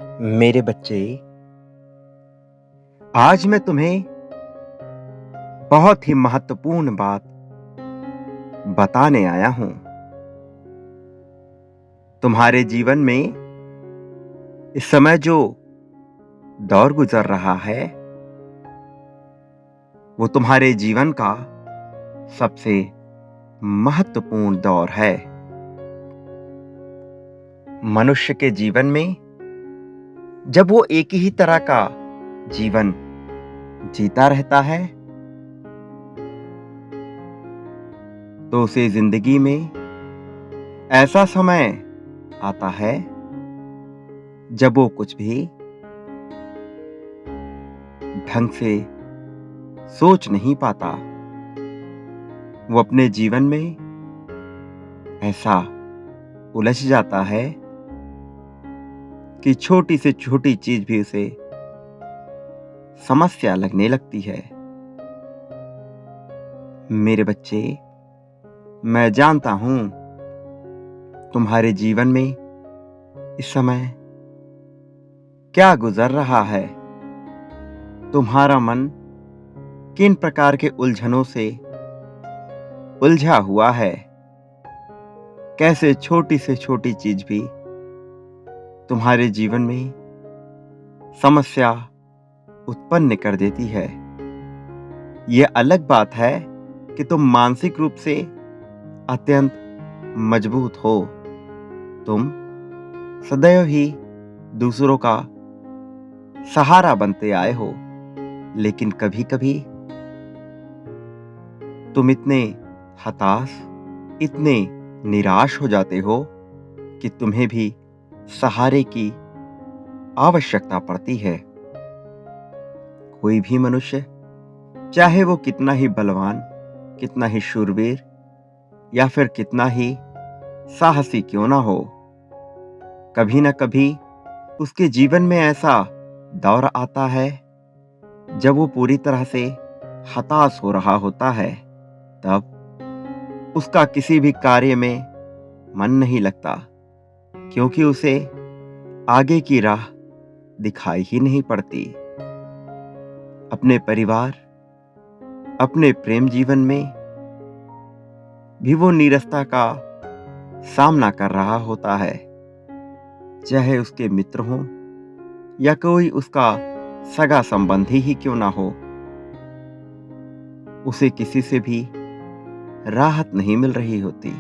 मेरे बच्चे, आज मैं तुम्हें बहुत ही महत्वपूर्ण बात बताने आया हूं। तुम्हारे जीवन में इस समय जो दौर गुजर रहा है, वो तुम्हारे जीवन का सबसे महत्वपूर्ण दौर है। मनुष्य के जीवन में जब वो एक ही तरह का जीवन जीता रहता है, तो उसे जिंदगी में ऐसा समय आता है जब वो कुछ भी ढंग से सोच नहीं पाता। वो अपने जीवन में ऐसा उलझ जाता है कि छोटी से छोटी चीज भी उसे समस्या लगने लगती है। मेरे बच्चे, मैं जानता हूं तुम्हारे जीवन में इस समय क्या गुजर रहा है। तुम्हारा मन किन प्रकार के उलझनों से उलझा हुआ है। कैसे छोटी से छोटी चीज भी तुम्हारे जीवन में समस्या उत्पन्न कर देती है। यह अलग बात है कि तुम मानसिक रूप से अत्यंत मजबूत हो। तुम सदैव ही दूसरों का सहारा बनते आए हो, लेकिन कभी-कभी तुम इतने हताश, इतने निराश हो जाते हो कि तुम्हें भी सहारे की आवश्यकता पड़ती है। कोई भी मनुष्य, चाहे वो कितना ही बलवान, कितना ही शूरवीर या फिर कितना ही साहसी क्यों ना हो, कभी ना कभी उसके जीवन में ऐसा दौर आता है जब वो पूरी तरह से हताश हो रहा होता है। तब उसका किसी भी कार्य में मन नहीं लगता, क्योंकि उसे आगे की राह दिखाई ही नहीं पड़ती। अपने परिवार, अपने प्रेम जीवन में भी वो नीरसता का सामना कर रहा होता है। चाहे उसके मित्र हों या कोई उसका सगा संबंधी ही क्यों ना हो, उसे किसी से भी राहत नहीं मिल रही होती,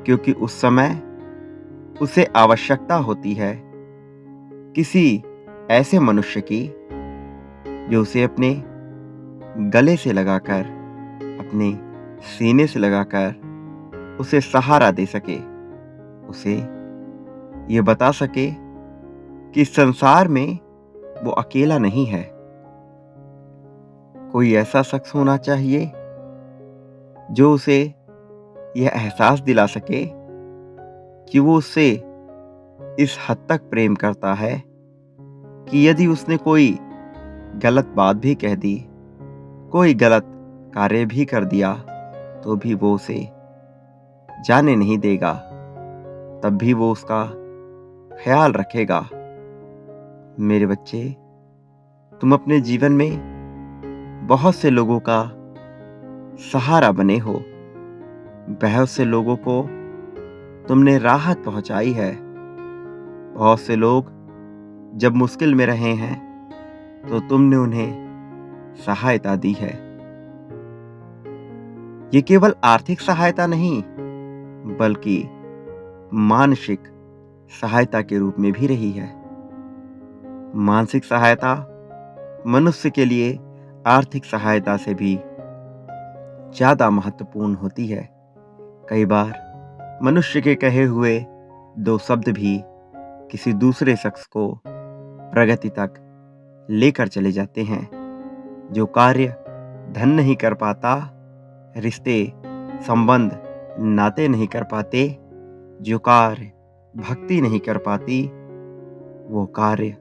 क्योंकि उस समय उसे आवश्यकता होती है किसी ऐसे मनुष्य की जो उसे अपने गले से लगाकर, अपने सीने से लगाकर उसे सहारा दे सके, उसे ये बता सके कि संसार में वो अकेला नहीं है। कोई ऐसा शख्स होना चाहिए जो उसे यह एहसास दिला सके कि वो उससे इस हद तक प्रेम करता है कि यदि उसने कोई गलत बात भी कह दी, कोई गलत कार्य भी कर दिया, तो भी वो उसे जाने नहीं देगा। तब भी वो उसका ख्याल रखेगा। मेरे बच्चे, तुम अपने जीवन में बहुत से लोगों का सहारा बने हो। बहुत से लोगों को तुमने राहत पहुंचाई है। बहुत से लोग जब मुश्किल में रहे हैं, तो तुमने उन्हें सहायता दी है। ये केवल आर्थिक सहायता नहीं, बल्कि मानसिक सहायता के रूप में भी रही है। मानसिक सहायता मनुष्य के लिए आर्थिक सहायता से भी ज्यादा महत्वपूर्ण होती है। कई बार मनुष्य के कहे हुए दो शब्द भी किसी दूसरे शख्स को प्रगति तक लेकर चले जाते हैं। जो कार्य धन नहीं कर पाता, रिश्ते, संबंध, नाते नहीं कर पाते, जो कार्य भक्ति नहीं कर पाती, वो कार्य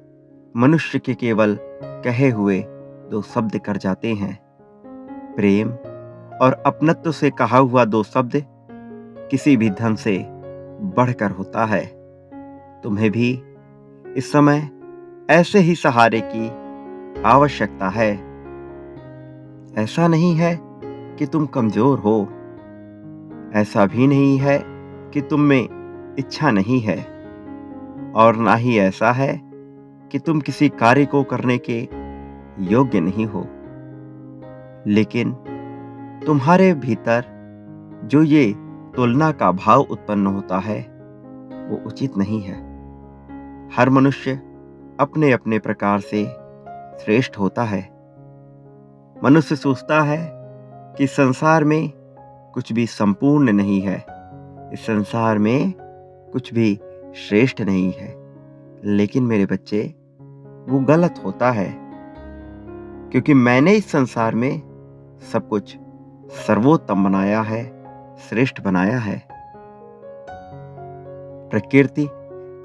मनुष्य के केवल कहे हुए दो शब्द कर जाते हैं। प्रेम और अपनत्व से कहा हुआ दो शब्द किसी भी धन से बढ़कर होता है। तुम्हें भी इस समय ऐसे ही सहारे की आवश्यकता है। ऐसा नहीं है कि तुम कमजोर हो, ऐसा भी नहीं है कि तुम में इच्छा नहीं है, और ना ही ऐसा है कि तुम किसी कार्य को करने के योग्य नहीं हो। लेकिन तुम्हारे भीतर जो ये तुलना का भाव उत्पन्न होता है, वो उचित नहीं है। हर मनुष्य अपने अपने प्रकार से श्रेष्ठ होता है। मनुष्य सोचता है कि संसार में कुछ भी संपूर्ण नहीं है, इस संसार में कुछ भी श्रेष्ठ नहीं है। लेकिन मेरे बच्चे, वो गलत होता है, क्योंकि मैंने इस संसार में सब कुछ सर्वोत्तम बनाया है, श्रेष्ठ बनाया है। प्रकृति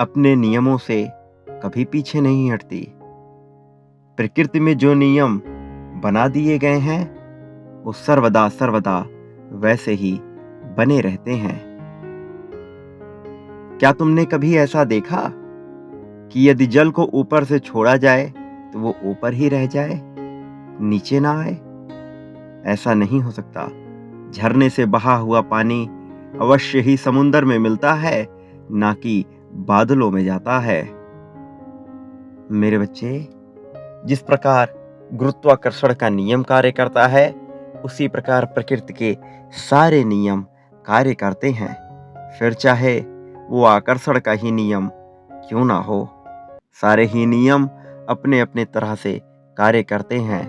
अपने नियमों से कभी पीछे नहीं हटती। प्रकृति में जो नियम बना दिए गए हैं, वो सर्वदा सर्वदा वैसे ही बने रहते हैं। क्या तुमने कभी ऐसा देखा कि यदि जल को ऊपर से छोड़ा जाए तो वो ऊपर ही रह जाए, नीचे ना आए? ऐसा नहीं हो सकता। झरने से बहा हुआ पानी अवश्य ही समुद्र में मिलता है, ना कि बादलों में जाता है। मेरे बच्चे, जिस प्रकार गुरुत्वाकर्षण का नियम कार्य करता है, उसी प्रकार प्रकृति के सारे नियम कार्य करते हैं। फिर चाहे वो आकर्षण का ही नियम क्यों ना हो, सारे ही नियम अपने अपने तरह से कार्य करते हैं।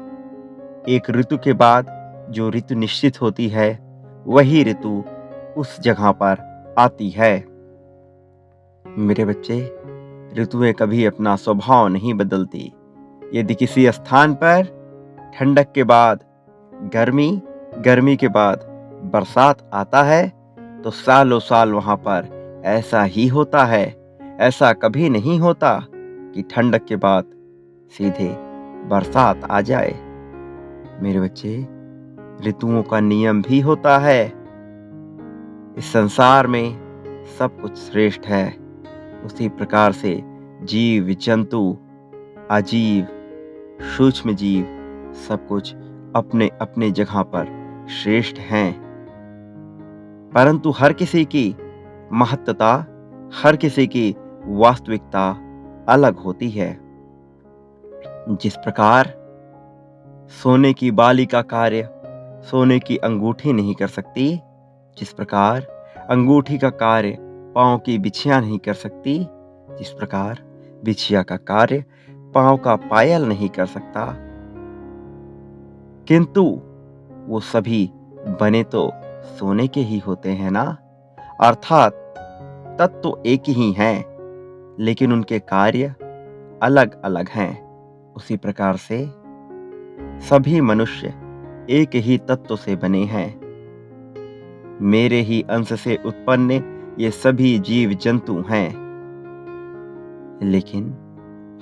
एक ऋतु के बाद जो ऋतु निश्चित होती है, वही ऋतु उस जगह पर आती है। मेरे बच्चे, ऋतुएं कभी अपना स्वभाव नहीं बदलती। यदि किसी स्थान पर ठंडक के बाद गर्मी, गर्मी के बाद बरसात आता है, तो सालों साल वहां पर ऐसा ही होता है। ऐसा कभी नहीं होता कि ठंडक के बाद सीधे बरसात आ जाए। मेरे बच्चे, ऋतुओं का नियम भी होता है। इस संसार में सब कुछ श्रेष्ठ है। उसी प्रकार से जीव जंतु, अजीव, सूक्ष्म जीव, सब कुछ अपने अपने जगह पर श्रेष्ठ हैं। परंतु हर किसी की महत्ता, हर किसी की वास्तविकता अलग होती है। जिस प्रकार सोने की बाली का कार्य सोने की अंगूठी नहीं कर सकती, जिस प्रकार अंगूठी का कार्य पांव की बिछिया नहीं कर सकती, जिस प्रकार बिछिया का कार्य पांव का पायल नहीं कर सकता, किंतु वो सभी बने तो सोने के ही होते हैं ना। अर्थात तत्व तो एक ही हैं, लेकिन उनके कार्य अलग अलग हैं। उसी प्रकार से सभी मनुष्य एक ही तत्व से बने हैं। मेरे ही अंश से उत्पन्न ये सभी जीव जंतु हैं, लेकिन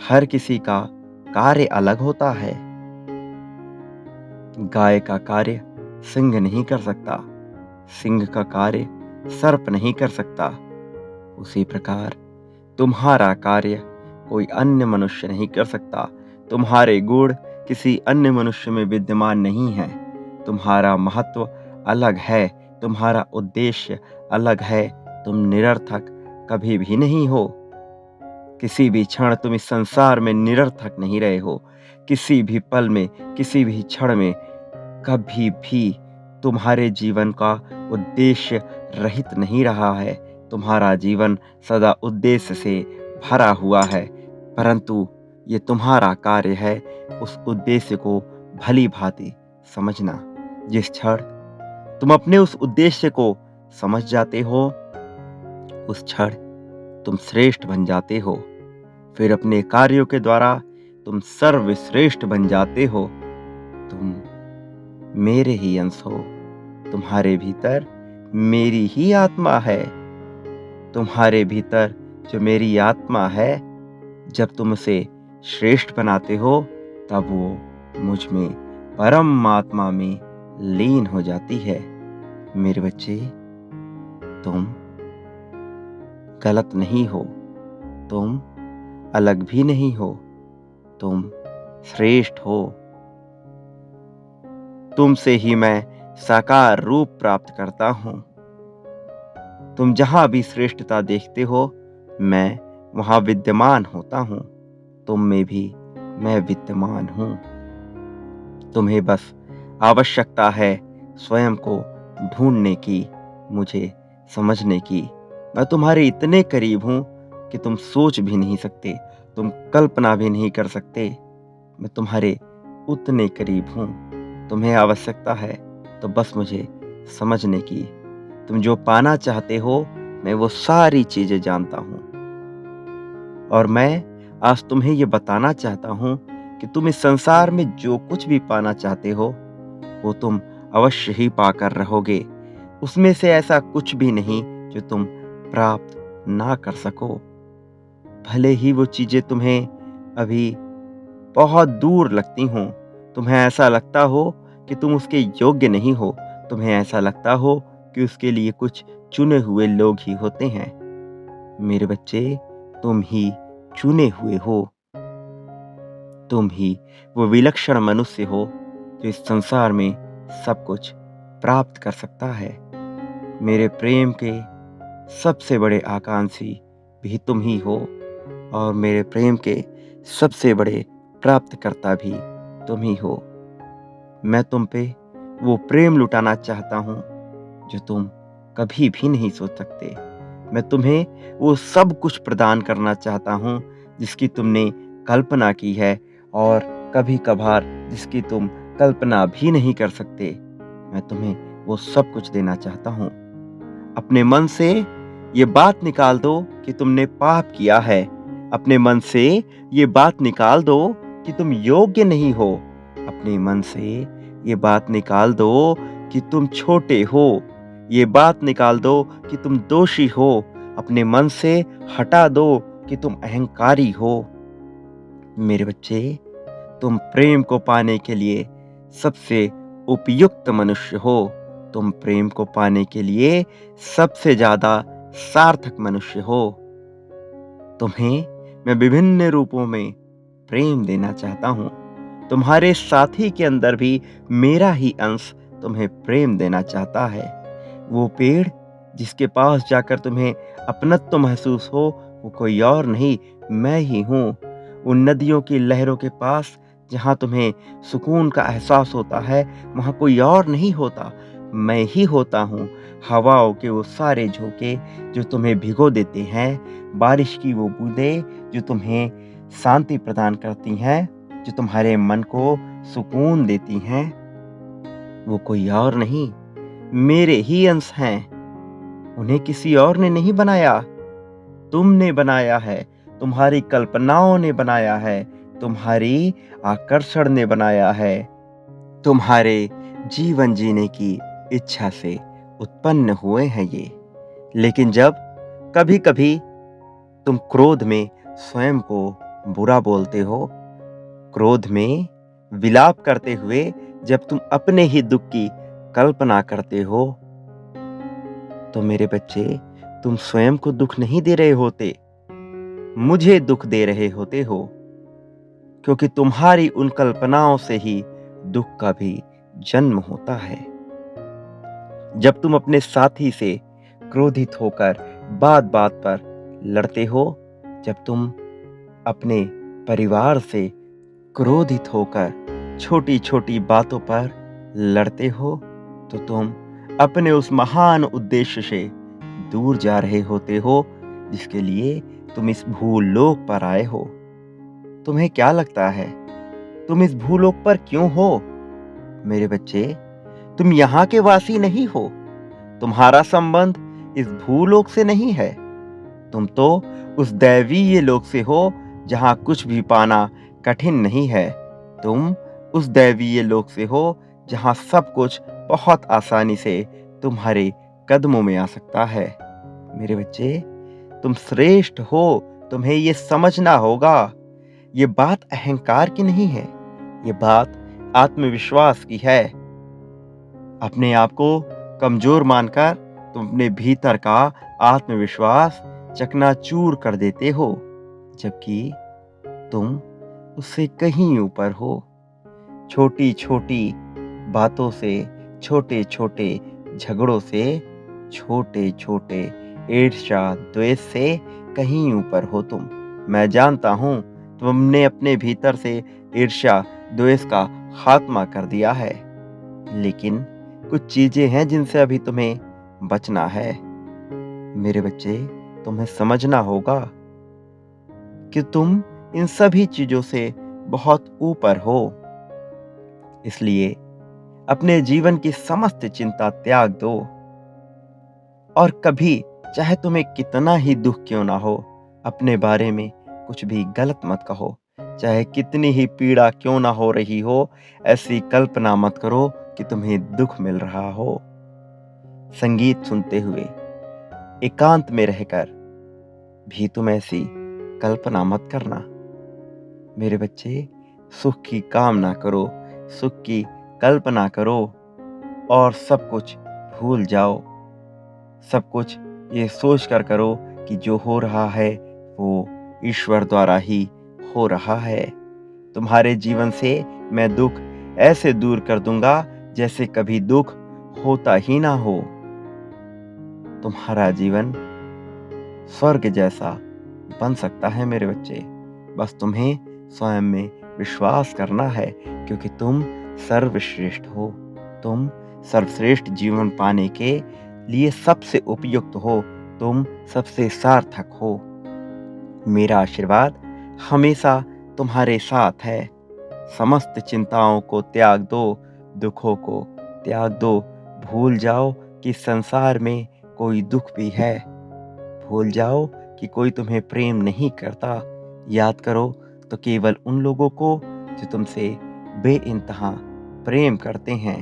हर किसी का कार्य अलग होता है। गाय का कार्य सिंह नहीं कर सकता, सिंह का कार्य सर्प नहीं कर सकता। उसी प्रकार तुम्हारा कार्य कोई अन्य मनुष्य नहीं कर सकता। तुम्हारे गुण किसी अन्य मनुष्य में विद्यमान नहीं है। तुम्हारा महत्व अलग है, तुम्हारा उद्देश्य अलग है। तुम निरर्थक कभी भी नहीं हो। किसी भी क्षण तुम इस संसार में निरर्थक नहीं रहे हो। किसी भी पल में, किसी भी क्षण में कभी भी तुम्हारे जीवन का उद्देश्य रहित नहीं रहा है। तुम्हारा जीवन सदा उद्देश्य से भरा हुआ है, परंतु ये तुम्हारा कार्य है उस उद्देश्य को भली भांति समझना। जिस क्षण तुम अपने उस उद्देश्य को समझ जाते हो, उस क्षण तुम श्रेष्ठ बन जाते हो। फिर अपने कार्यों के द्वारा तुम सर्वश्रेष्ठ बन जाते हो। तुम मेरे ही अंश हो। तुम्हारे भीतर मेरी ही आत्मा है। तुम्हारे भीतर जो मेरी आत्मा है, जब तुम उसे श्रेष्ठ बनाते हो, तब वो मुझ में परम आत्मा में लीन हो जाती है। मेरे बच्चे, तुम गलत नहीं हो। तुम अलग भी नहीं हो, तुम श्रेष्ठ हो। तुमसे ही मैं साकार रूप प्राप्त करता हूँ। तुम जहां भी श्रेष्ठता देखते हो, मैं वहां विद्यमान होता हूँ। तुम में भी मैं विद्यमान हूँ। तुम्हें बस आवश्यकता है स्वयं को ढूंढने की, मुझे समझने की। मैं तुम्हारे इतने करीब हूं कि तुम सोच भी नहीं सकते, तुम कल्पना भी नहीं कर सकते। मैं तुम्हारे उतने करीब हूं। तुम्हें आवश्यकता है तो बस मुझे समझने की। तुम जो पाना चाहते हो, मैं वो सारी चीजें जानता हूं। और मैं आज तुम्हें ये बताना चाहता हूं कि तुम इस संसार में जो कुछ भी पाना चाहते हो, वो तुम अवश्य ही पाकर रहोगे। उसमें से ऐसा कुछ भी नहीं जो तुम प्राप्त ना कर सको। भले ही वो चीजें तुम्हें अभी बहुत दूर लगती हों, तुम्हें ऐसा लगता हो कि तुम उसके योग्य नहीं हो, तुम्हें ऐसा लगता हो कि उसके लिए कुछ चुने हुए लोग ही होते हैं। मेरे बच्चे, तुम ही चुने हुए हो। तुम ही वो विलक्षण मनुष्य हो जो इस संसार में सब कुछ प्राप्त कर सकता है। मेरे प्रेम के सबसे बड़े आकांक्षी भी तुम ही हो, और मेरे प्रेम के सबसे बड़े प्राप्तकर्ता भी तुम ही हो। मैं तुम पे वो प्रेम लुटाना चाहता हूँ जो तुम कभी भी नहीं सोच सकते। मैं तुम्हें वो सब कुछ प्रदान करना चाहता हूँ जिसकी तुमने कल्पना की है, और कभी कभार जिसकी तुम कल्पना भी नहीं कर सकते। मैं तुम्हें वो सब कुछ देना चाहता हूँ। अपने मन से ये बात निकाल दो कि तुमने पाप किया है। अपने मन से ये बात निकाल दो कि तुम योग्य नहीं हो। अपने मन से ये बात निकाल दो कि तुम छोटे हो। ये बात निकाल दो कि तुम दोषी हो। अपने मन से हटा दो कि तुम अहंकारी हो। मेरे बच्चे, तुम प्रेम को पाने के लिए सबसे उपयुक्त मनुष्य हो। तुम प्रेम को पाने के लिए सबसे ज्यादा सार्थक मनुष्य हो। तुम्हें मैं विभिन्न रूपों में प्रेम देना चाहता हूँ। तुम्हारे साथी के अंदर भी मेरा ही अंश तुम्हें प्रेम देना चाहता है। वो पेड़ जिसके पास जाकर तुम्हें अपनत्व महसूस हो, वो कोई और नहीं, मैं ही हूँ। उन नदियों की लहरों के पास जहाँ तुम्हें सुकून का एहसास होता है, वहाँ कोई और नहीं होता, मैं ही होता हूँ। हवाओं के वो सारे झोंके जो तुम्हें भिगो देते हैं, बारिश की वो बूंदें जो तुम्हें शांति प्रदान करती हैं, जो तुम्हारे मन को सुकून देती हैं, वो कोई और नहीं, मेरे ही अंश हैं। उन्हें किसी और ने नहीं बनाया, तुमने बनाया है। तुम्हारी कल्पनाओं ने बनाया है, तुम्हारी आकर्षण ने बनाया है, तुम्हारे जीवन जीने की इच्छा से उत्पन्न हुए हैं ये। लेकिन जब कभी कभी तुम क्रोध में स्वयं को बुरा बोलते हो, क्रोध में विलाप करते हुए जब तुम अपने ही दुख की कल्पना करते हो, तो मेरे बच्चे, तुम स्वयं को दुख नहीं दे रहे होते, मुझे दुख दे रहे होते हो। क्योंकि तुम्हारी उन कल्पनाओं से ही दुख का भी जन्म होता है। जब तुम अपने साथी से क्रोधित होकर बात बात पर लड़ते हो, जब तुम अपने परिवार से क्रोधित होकर छोटी छोटी बातों पर लड़ते हो, तो तुम अपने उस महान उद्देश्य से दूर जा रहे होते हो जिसके लिए तुम इस भूलोक पर आए हो। तुम्हें क्या लगता है, तुम इस भूलोक पर क्यों हो? मेरे बच्चे, तुम यहाँ के वासी नहीं हो। तुम्हारा संबंध इस भूलोक से नहीं है। तुम तो उस दैवीय लोक से हो जहाँ कुछ भी पाना कठिन नहीं है। तुम उस दैवीय लोक से हो जहाँ सब कुछ बहुत आसानी से तुम्हारे कदमों में आ सकता है। मेरे बच्चे, तुम श्रेष्ठ हो, तुम्हें ये समझना होगा। ये बात अहंकार की नहीं है, ये बात आत्मविश्वास की है। अपने आप को कमजोर मानकर तुम अपने भीतर का आत्मविश्वास चकनाचूर कर देते हो, जबकि तुम उससे कहीं ऊपर हो। छोटी छोटी बातों से, छोटे छोटे झगड़ों से, छोटे छोटे ईर्ष्या द्वेष से कहीं ऊपर हो तुम। मैं जानता हूं तुमने अपने भीतर से ईर्ष्या द्वेष का खात्मा कर दिया है, लेकिन कुछ चीजें हैं जिनसे अभी तुम्हें बचना है। मेरे बच्चे, तुम्हें समझना होगा कि तुम इन सभी चीजों से बहुत ऊपर हो। इसलिए अपने जीवन की समस्त चिंता त्याग दो और कभी, चाहे तुम्हें कितना ही दुख क्यों ना हो, अपने बारे में कुछ भी गलत मत कहो। चाहे कितनी ही पीड़ा क्यों ना हो रही हो, ऐसी कल्पना मत करो कि तुम्हें दुख मिल रहा हो। संगीत सुनते हुए एकांत में रहकर भी तुम ऐसी कल्पना मत करना। मेरे बच्चे, सुख की कामना करो, सुख की कल्पना करो और सब कुछ भूल जाओ। सब कुछ ये सोच कर करो कि जो हो रहा है वो ईश्वर द्वारा ही हो रहा है। तुम्हारे जीवन से मैं दुख ऐसे दूर कर दूंगा जैसे कभी दुख होता ही ना हो। तुम्हारा जीवन स्वर्ग जैसा बन सकता है मेरे बच्चे। बस तुम्हें स्वयं में विश्वास करना है, क्योंकि तुम सर्वश्रेष्ठ हो। तुम सर्वश्रेष्ठ जीवन पाने के लिए सबसे उपयुक्त हो। तुम सबसे सार्थक हो। मेरा आशीर्वाद हमेशा तुम्हारे साथ है। समस्त चिंताओं को त्याग दो, दुखों को त्याग दो। भूल जाओ कि संसार में कोई दुख भी है। भूल जाओ कि कोई तुम्हें प्रेम नहीं करता। याद करो तो केवल उन लोगों को जो तुमसे बेइंतहा प्रेम करते हैं।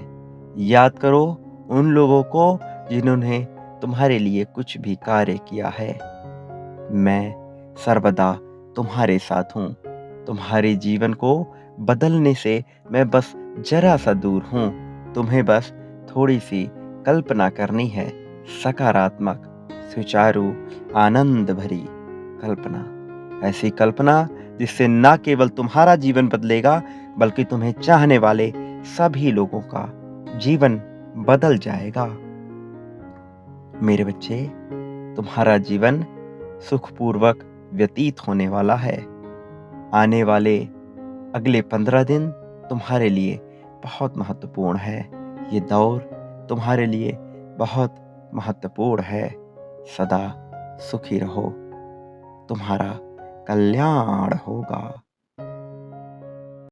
याद करो उन लोगों को जिन्होंने तुम्हारे लिए कुछ भी कार्य किया है। मैं सर्वदा तुम्हारे साथ हूँ। तुम्हारे जीवन को बदलने से मैं बस जरा सा दूर हूँ। तुम्हें बस थोड़ी सी कल्पना करनी है, सकारात्मक, सुचारू, आनंद भरी कल्पना। ऐसी कल्पना जिससे ना केवल तुम्हारा जीवन बदलेगा, बल्कि तुम्हें चाहने वाले सभी लोगों का जीवन बदल जाएगा। मेरे बच्चे, तुम्हारा जीवन सुखपूर्वक व्यतीत होने वाला है। आने वाले अगले 15 दिन तुम्हारे लिए बहुत महत्वपूर्ण है। ये दौर तुम्हारे लिए बहुत महत्वपूर्ण है। सदा सुखी रहो। तुम्हारा कल्याण होगा।